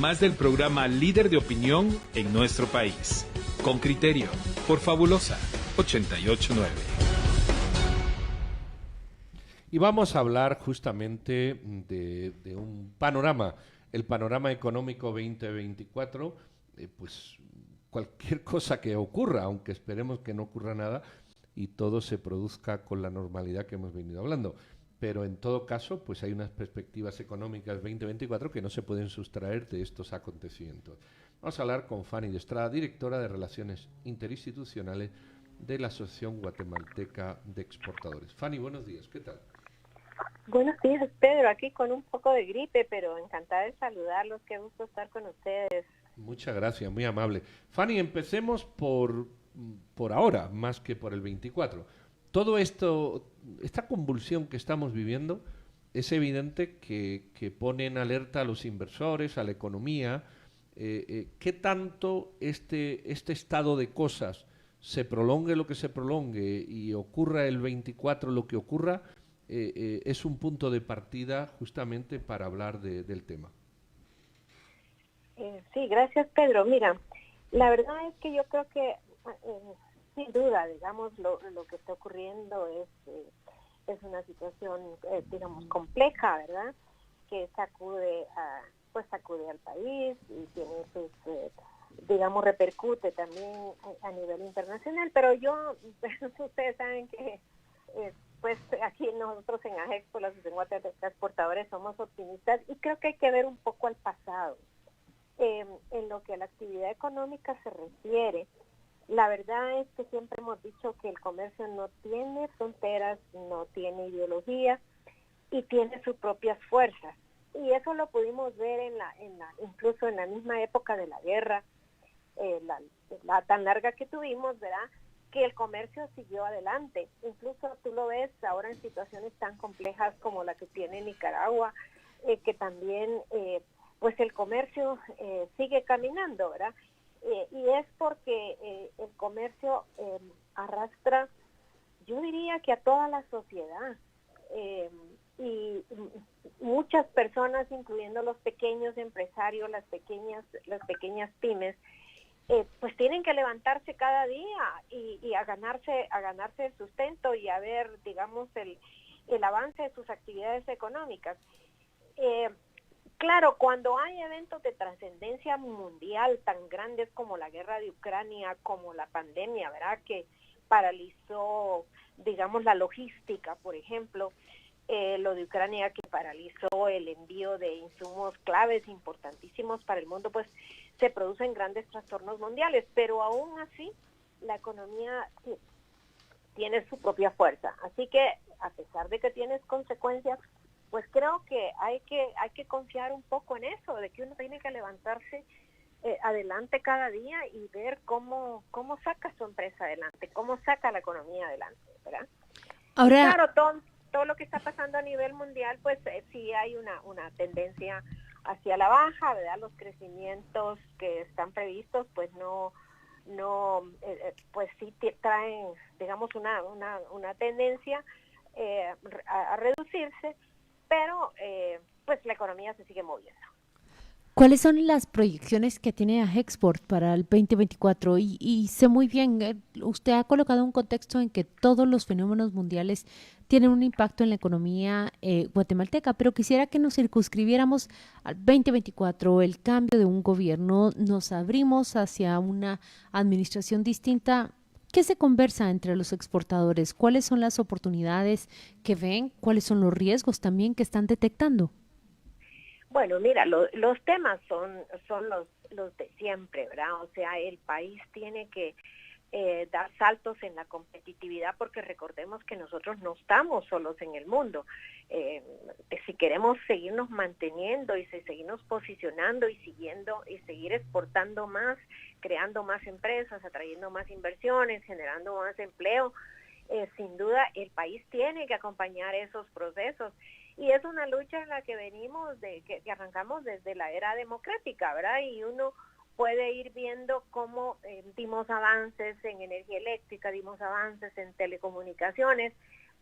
Más del programa líder de opinión en nuestro país. Con criterio, por Fabulosa 889. Y vamos a hablar justamente de un panorama, el panorama económico 2024, pues cualquier cosa que ocurra, aunque esperemos que no ocurra nada y todo se produzca con la normalidad que hemos venido hablando. Pero en todo caso, pues hay unas perspectivas económicas 2024 que no se pueden sustraer de estos acontecimientos. Vamos a hablar con Fanny de Estrada, directora de Relaciones Interinstitucionales de la Asociación Guatemalteca de Exportadores. Fanny, buenos días, ¿qué tal? Buenos días, Pedro, aquí con un poco de gripe, pero encantada de saludarlos, qué gusto estar con ustedes. Muchas gracias, muy amable. Fanny, empecemos por ahora, más que por el 24. Todo esto, esta convulsión que estamos viviendo, es evidente que pone en alerta a los inversores, a la economía. ¿Qué tanto este estado de cosas se prolongue lo que se prolongue y ocurra el 24 lo que ocurra? Es un punto de partida justamente para hablar del tema. Sí, gracias, Pedro. Mira, la verdad es que yo creo que sin duda, digamos, lo que está ocurriendo es una situación, digamos, compleja, ¿verdad? Que sacude al país y tiene sus, digamos, repercute también a nivel internacional. Pero ustedes saben que, pues aquí nosotros en AGEXPO, la Asociación Guatemalteca de Exportadores, somos optimistas y creo que hay que ver un poco al pasado. En lo que a la actividad económica se refiere, la verdad es que siempre hemos dicho que el comercio no tiene fronteras, no tiene ideología y tiene sus propias fuerzas. Y eso lo pudimos ver incluso en la misma época de la guerra, la tan larga que tuvimos, ¿verdad? Que el comercio siguió adelante. Incluso tú lo ves ahora en situaciones tan complejas como la que tiene Nicaragua, que también pues el comercio sigue caminando, ¿verdad? Y es porque el comercio arrastra, yo diría que a toda la sociedad, y muchas personas, incluyendo los pequeños empresarios, las pequeñas pymes, pues tienen que levantarse cada día y a ganarse el sustento y a ver, digamos, el avance de sus actividades económicas. Claro, cuando hay eventos de trascendencia mundial tan grandes como la guerra de Ucrania, como la pandemia, ¿verdad?, que paralizó, digamos, la logística, por ejemplo, lo de Ucrania que paralizó el envío de insumos claves importantísimos para el mundo, pues se producen grandes trastornos mundiales, pero aún así la economía tiene su propia fuerza. Así que, a pesar de que tienes consecuencias, pues creo que hay que confiar un poco en eso, de que uno tiene que levantarse adelante cada día y ver cómo saca su empresa adelante, cómo saca la economía adelante, ¿verdad? Ahora, y claro, todo lo que está pasando a nivel mundial, pues sí hay una tendencia hacia la baja, ¿verdad? Los crecimientos que están previstos, pues pues sí traen, digamos, una tendencia a reducirse, pero pues la economía se sigue moviendo. ¿cuáles son las proyecciones que tiene AGEXPORT para el 2024? Y sé muy bien, usted ha colocado un contexto en que todos los fenómenos mundiales tienen un impacto en la economía guatemalteca, pero quisiera que nos circunscribiéramos al 2024, el cambio de un gobierno, nos abrimos hacia una administración distinta. ¿Qué se conversa entre los exportadores? ¿Cuáles son las oportunidades que ven? ¿Cuáles son los riesgos también que están detectando? Bueno, mira, los temas son los de siempre, ¿verdad? O sea, el país tiene que dar saltos en la competitividad, porque recordemos que nosotros no estamos solos en el mundo. Si queremos seguirnos manteniendo y seguirnos posicionando y seguir exportando más, creando más empresas, atrayendo más inversiones, generando más empleo, sin duda el país tiene que acompañar esos procesos. Y es una lucha en la que venimos, que arrancamos desde la era democrática, ¿verdad? Y uno puede ir viendo cómo dimos avances en energía eléctrica, dimos avances en telecomunicaciones,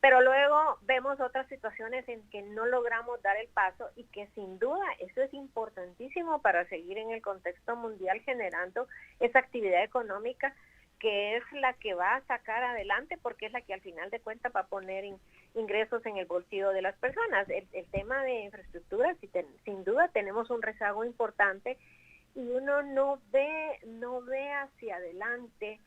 Pero luego vemos otras situaciones en que no logramos dar el paso y que sin duda eso es importantísimo para seguir en el contexto mundial generando esa actividad económica que es la que va a sacar adelante, porque es la que al final de cuentas va a poner ingresos en el bolsillo de las personas. El tema de infraestructura, sin duda tenemos un rezago importante y uno no ve hacia adelante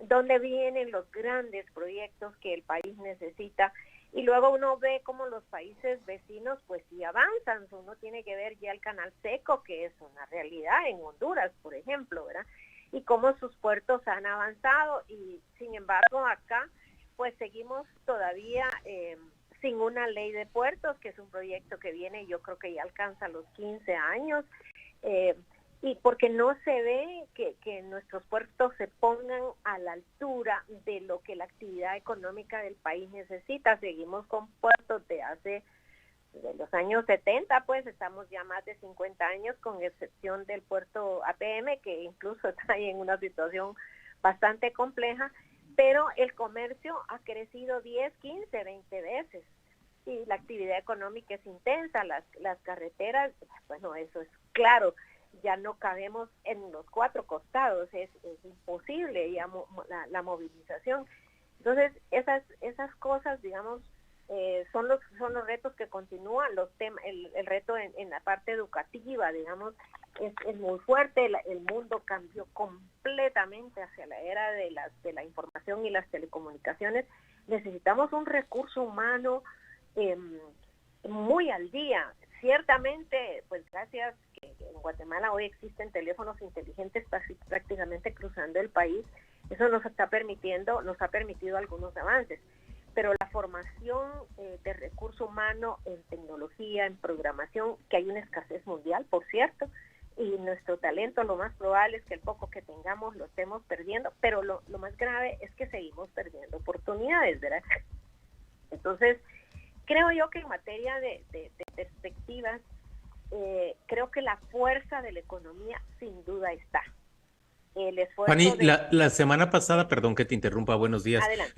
dónde vienen los grandes proyectos que el país necesita, y luego uno ve cómo los países vecinos pues sí avanzan. Uno tiene que ver ya el Canal Seco, que es una realidad en Honduras, por ejemplo, ¿verdad? Y cómo sus puertos han avanzado, y sin embargo acá pues seguimos todavía sin una ley de puertos, que es un proyecto que viene, yo creo que ya alcanza los 15 años, y porque no se ve que nuestros puertos se pongan a la altura de lo que la actividad económica del país necesita. Seguimos con puertos de los años 70, pues estamos ya más de 50 años, con excepción del puerto APM, que incluso está ahí en una situación bastante compleja, pero el comercio ha crecido 10, 15, 20 veces, y la actividad económica es intensa. Las carreteras, bueno, eso es claro, ya no cabemos en los cuatro costados, es imposible ya la movilización. Entonces, esas cosas, digamos, son los retos que continúan. El reto en la parte educativa, digamos, es muy fuerte. El mundo cambió completamente hacia la era de la información y las telecomunicaciones. Necesitamos un recurso humano muy al día. Ciertamente, pues gracias que en Guatemala hoy existen teléfonos inteligentes prácticamente cruzando el país, eso nos ha permitido algunos avances, pero la formación de recurso humano en tecnología, en programación, que hay una escasez mundial, por cierto, y nuestro talento lo más probable es que el poco que tengamos lo estemos perdiendo, pero lo más grave es que seguimos perdiendo oportunidades, ¿verdad? Entonces, creo yo que en materia de perspectivas, creo que la fuerza de la economía sin duda está. El esfuerzo Fanny, la semana pasada, perdón que te interrumpa, buenos días. Adelante.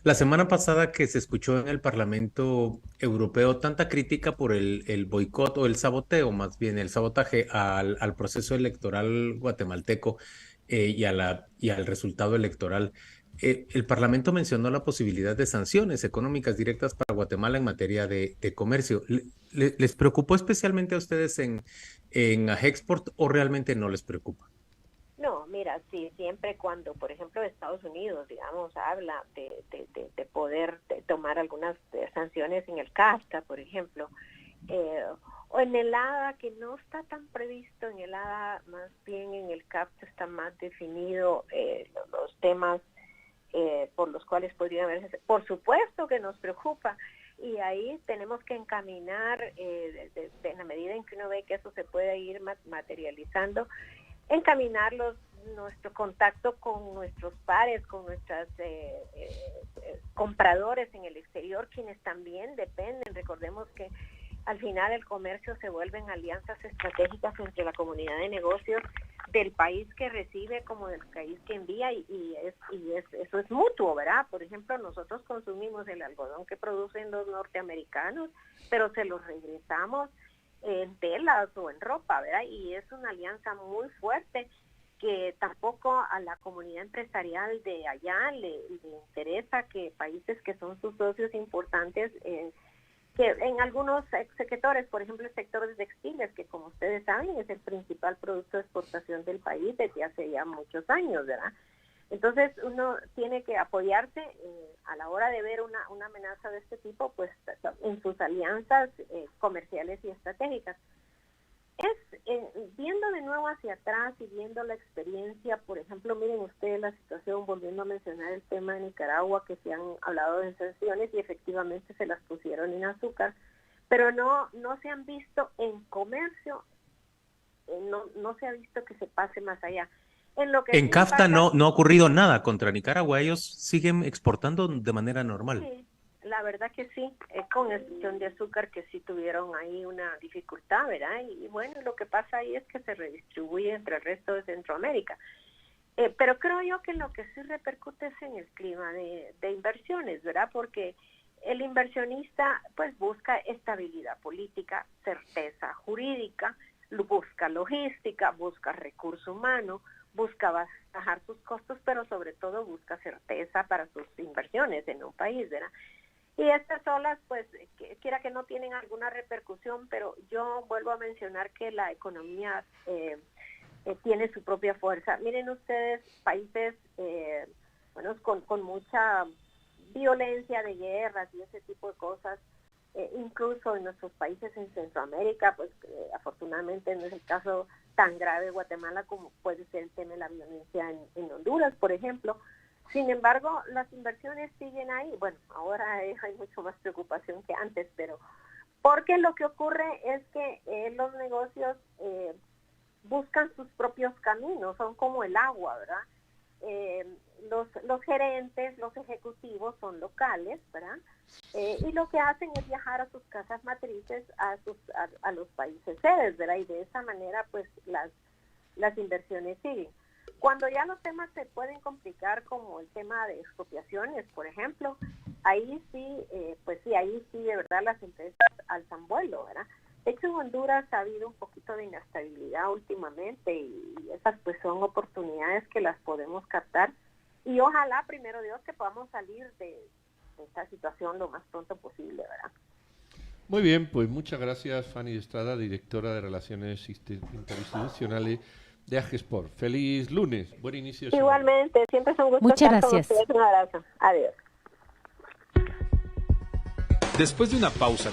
La semana pasada que se escuchó en el Parlamento Europeo tanta crítica por el boicot o el saboteo, más bien el sabotaje al proceso electoral guatemalteco y al resultado electoral. El Parlamento mencionó la posibilidad de sanciones económicas directas para Guatemala en materia de comercio. ¿Les preocupó especialmente a ustedes en Agexport o realmente no les preocupa? No, mira, sí, siempre cuando, por ejemplo, Estados Unidos, digamos, habla de poder tomar algunas sanciones en el CAFTA, por ejemplo, o en el ADA, que no está tan previsto en el ADA, más bien en el CAFTA está más definido los temas por los cuales podría haber. Por supuesto que nos preocupa, y ahí tenemos que encaminar, en la medida en que uno ve que eso se puede ir materializando, encaminar nuestro contacto con nuestros pares, con nuestros compradores en el exterior, quienes también dependen. Recordemos que al final el comercio se vuelven alianzas estratégicas entre la comunidad de negocios del país que recibe como del país que envía, y eso es mutuo, ¿verdad? Por ejemplo, nosotros consumimos el algodón que producen los norteamericanos, pero se los regresamos en telas o en ropa, ¿verdad? Y es una alianza muy fuerte que tampoco a la comunidad empresarial de allá le interesa que países que son sus socios importantes, que en algunos sectores, por ejemplo el sector de textiles, que como ustedes saben es el principal producto de exportación del país desde hace ya muchos años, ¿verdad? Entonces uno tiene que apoyarse a la hora de ver una amenaza de este tipo, pues en sus alianzas comerciales y estratégicas. Viendo de nuevo hacia atrás y viendo la experiencia, por ejemplo, miren ustedes la situación, volviendo a mencionar el tema de Nicaragua, que se han hablado de sanciones y efectivamente se las pusieron en azúcar, pero no se han visto en comercio, no se ha visto que se pase más allá. En CAFTA no ha ocurrido nada contra Nicaragua, ellos siguen exportando de manera normal. Sí, la verdad que sí, con excepción de azúcar, que sí tuvieron ahí una dificultad, ¿verdad? Y bueno, lo que pasa ahí es que se redistribuye entre el resto de Centroamérica. Pero creo yo que lo que sí repercute es en el clima de inversiones, ¿verdad? Porque el inversionista pues busca estabilidad política, certeza jurídica, busca logística, busca recurso humano, busca bajar sus costos, pero sobre todo busca certeza para sus inversiones en un país, ¿verdad? Y estas olas, pues, quiera que no tienen alguna repercusión, pero yo vuelvo a mencionar que la economía tiene su propia fuerza. Miren ustedes, países bueno, con mucha violencia de guerras y ese tipo de cosas, incluso en nuestros países en Centroamérica, pues afortunadamente no es el caso tan grave de Guatemala como puede ser el tema de la violencia en Honduras, por ejemplo. Sin embargo, las inversiones siguen ahí. Bueno, ahora hay mucho más preocupación que antes, pero porque lo que ocurre es que los negocios buscan sus propios caminos, son como el agua, ¿verdad? Los gerentes, los ejecutivos son locales, ¿verdad? Y lo que hacen es viajar a sus casas matrices, a los países sedes, ¿verdad? Y de esa manera, pues, las inversiones siguen. Cuando ya los temas se pueden complicar, como el tema de expropiaciones, por ejemplo, ahí sí, pues sí, ahí sí, de verdad, las empresas alzan vuelo, ¿verdad? De hecho, en Honduras ha habido un poquito de inestabilidad últimamente y esas pues son oportunidades que las podemos captar y ojalá, primero Dios, que podamos salir de esta situación lo más pronto posible, ¿verdad? Muy bien, pues muchas gracias, Fanny Estrada, directora de Relaciones Interinstitucionales de Agesport. Feliz lunes, buen inicio de semana. Igualmente, siempre es un gusto Muchas estar gracias. con ustedes. Un abrazo. Adiós. Después de una pausa